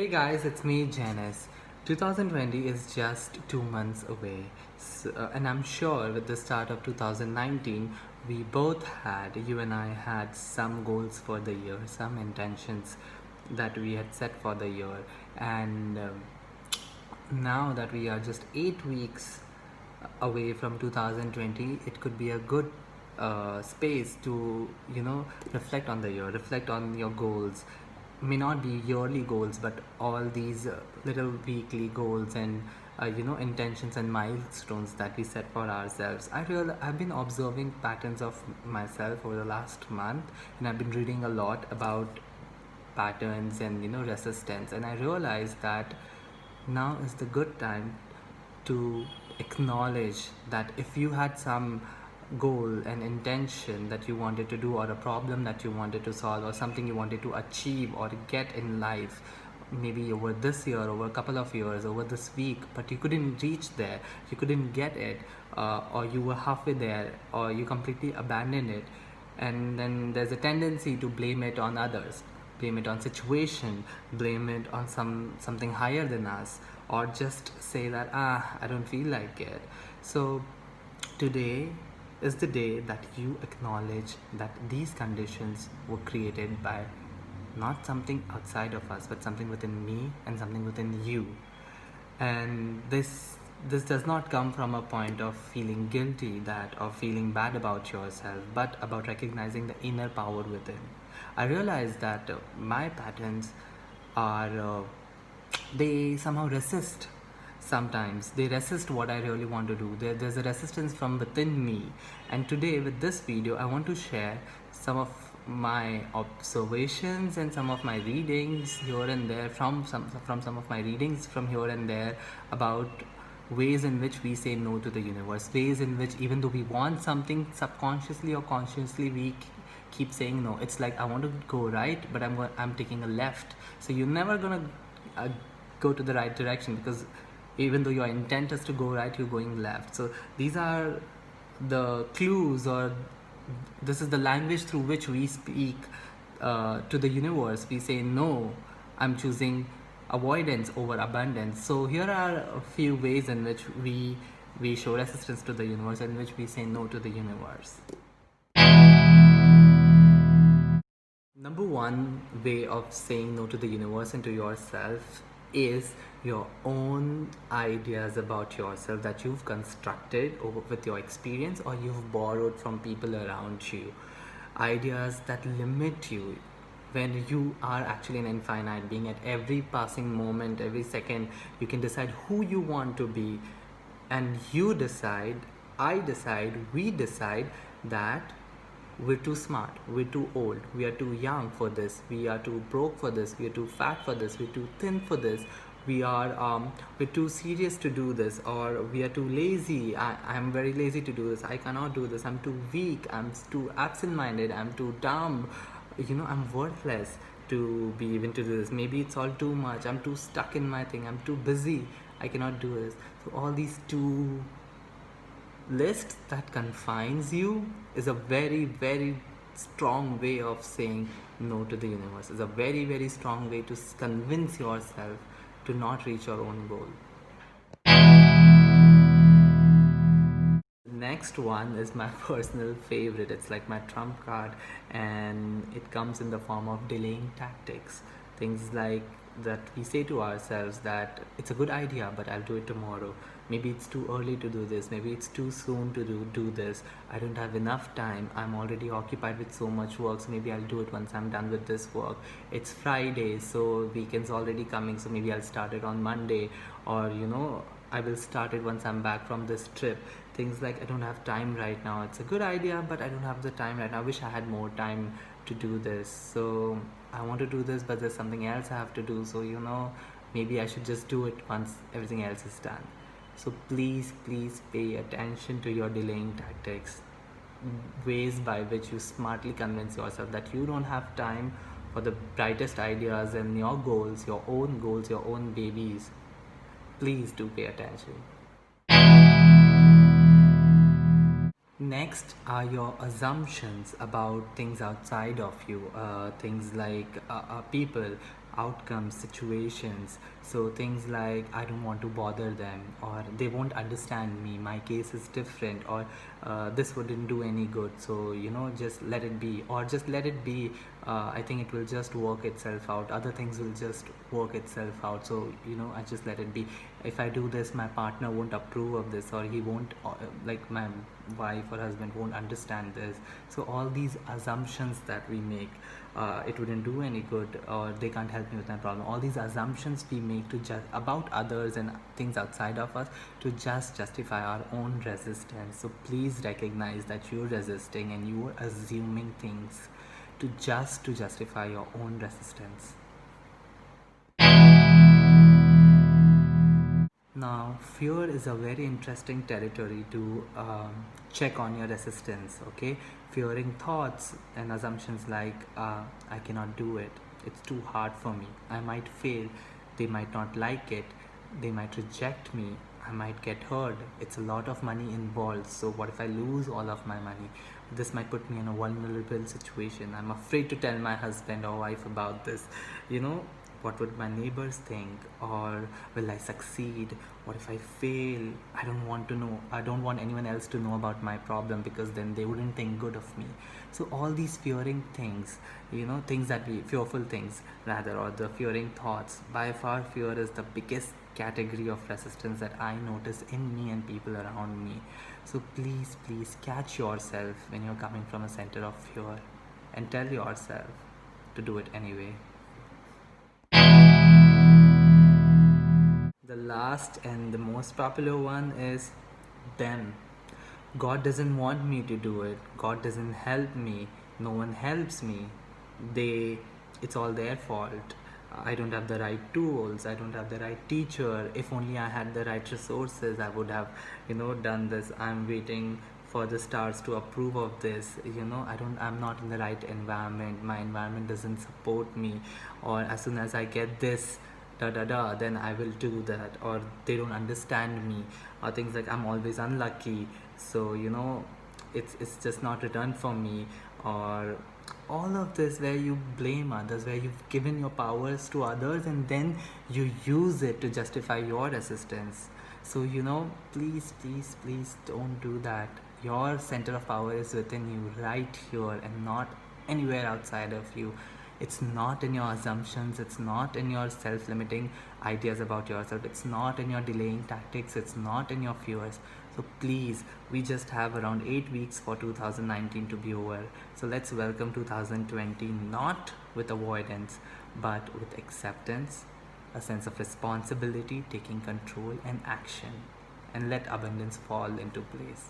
Hey guys, it's me, Janice. 2020 is just 2 months away, and I'm sure with the start of 2019, we both had, you and I had some goals for the year, some intentions that we had set for the year, and now that we are just 8 weeks away from 2020, it could be a good space to reflect on the year, reflect on your goals. May not be yearly goals, but all these little weekly goals and intentions and milestones that we set for ourselves. I've been observing patterns of myself over the last month, and I've been reading a lot about patterns and resistance, and I realized that now is the good time to acknowledge that if you had some goal and intention that you wanted to do, or a problem that you wanted to solve, or something you wanted to achieve or get in life, maybe over this year, over a couple of years, over this week, but you couldn't reach there, you couldn't get it, or you were halfway there, or you completely abandoned it, and then there's a tendency to blame it on others, blame it on situation, blame it on something higher than us, or just say that I don't feel like it. So today is the day that you acknowledge that these conditions were created by not something outside of us, but something within me and something within you. And this does not come from a point of feeling guilty that or feeling bad about yourself, but about recognizing the inner power within. I realize that my patterns are they somehow resist. Sometimes they resist what I really want to do. There's a resistance from within me, and today with this video I want to share some of my observations and some of my readings here and there, from some of my readings from here and there, about ways in which we say no to the universe, ways in which even though we want something, subconsciously or consciously we keep saying no. It's like I want to go right, but I'm taking a left. So you're never gonna go to the right direction, because even though your intent is to go right, you're going left. So these are the clues, or this is the language through which we speak to the universe. We say no, I'm choosing avoidance over abundance. So here are a few ways in which we show resistance to the universe, in which we say no to the universe. Number one way of saying no to the universe and to yourself is your own ideas about yourself that you've constructed with your experience, or you've borrowed from people around you. Ideas that limit you when you are actually an infinite being. At every passing moment, every second, you can decide who you want to be, and you decide, I decide, we decide that we're too smart, we're too old, we are too young for this, we are too broke for this, we are too fat for this, we're too thin for this, we're too serious to do this, or we are too lazy. I'm very lazy to do this, I cannot do this, I'm too weak, I'm too absent-minded, I'm too dumb, I'm worthless to be even to do this. Maybe it's all too much, I'm too stuck in my thing, I'm too busy, I cannot do this. So all these two list that confines you is a very, very strong way of saying no to the universe. It's a very, very strong way to convince yourself to not reach your own goal. Next one is my personal favorite. It's like my trump card, and it comes in the form of delaying tactics. Things like that we say to ourselves that it's a good idea, but I'll do it tomorrow. Maybe it's too early to do this. Maybe it's too soon to do this. I don't have enough time. I'm already occupied with so much work, so maybe I'll do it once I'm done with this work. It's Friday, so weekend's already coming, so maybe I'll start it on Monday, or I will start it once I'm back from this trip. Things like, I don't have time right now. It's a good idea, but I don't have the time right now. I wish I had more time to do this. So I want to do this, but there's something else I have to do. So maybe I should just do it once everything else is done. So please, please pay attention to your delaying tactics, ways by which you smartly convince yourself that you don't have time for the brightest ideas and your goals, your own babies. Please do pay attention. Next are your assumptions about things outside of you, things like people, outcomes, situations. So things like I don't want to bother them, or they won't understand me, my case is different, or this wouldn't do any good, so just let it be, or just let it be. I think it will just work itself out, other things will just work itself out. So I just let it be. If I do this, my partner won't approve of this, or he won't, like my wife or husband won't understand this. So all these assumptions that we make, it wouldn't do any good, or they can't help me with my problem, all these assumptions we make to just about others and things outside of us, to just justify our own resistance. So please recognize that you're resisting and you are assuming things to justify your own resistance. Now, fear is a very interesting territory to check on your resistance, okay? Fearing thoughts and assumptions like, I cannot do it, it's too hard for me, I might fail, they might not like it, they might reject me, I might get hurt, it's a lot of money involved, so what if I lose all of my money? This might put me in a vulnerable situation. I'm afraid to tell my husband or wife about this. What would my neighbors think, or will I succeed? What if I fail? I don't want anyone else to know about my problem, because then they wouldn't think good of me. So all these fearing things, things that we fearful things rather, or the fearing thoughts, by far fear is the biggest category of resistance that I notice in me and people around me. So please catch yourself when you're coming from a center of fear, and tell yourself to do it anyway. The last and the most popular one is them. God doesn't want me to do it. God doesn't help me. No one helps me. They, it's all their fault. I don't have the right tools. I don't have the right teacher. If only I had the right resources, I would have, done this. I'm waiting for the stars to approve of this. I'm not in the right environment. My environment doesn't support me. Or as soon as I get this, then I will do that. Or they don't understand me, or things like I'm always unlucky, so it's just not returned for me, or all of this where you blame others, where you've given your powers to others and then you use it to justify your resistance. So please don't do that. Your center of power is within you, right here, and not anywhere outside of you. It's not in your assumptions, it's not in your self-limiting ideas about yourself, it's not in your delaying tactics, it's not in your fears. So please, we just have around 8 weeks for 2019 to be over. So let's welcome 2020, not with avoidance, but with acceptance, a sense of responsibility, taking control and action, and let abundance fall into place.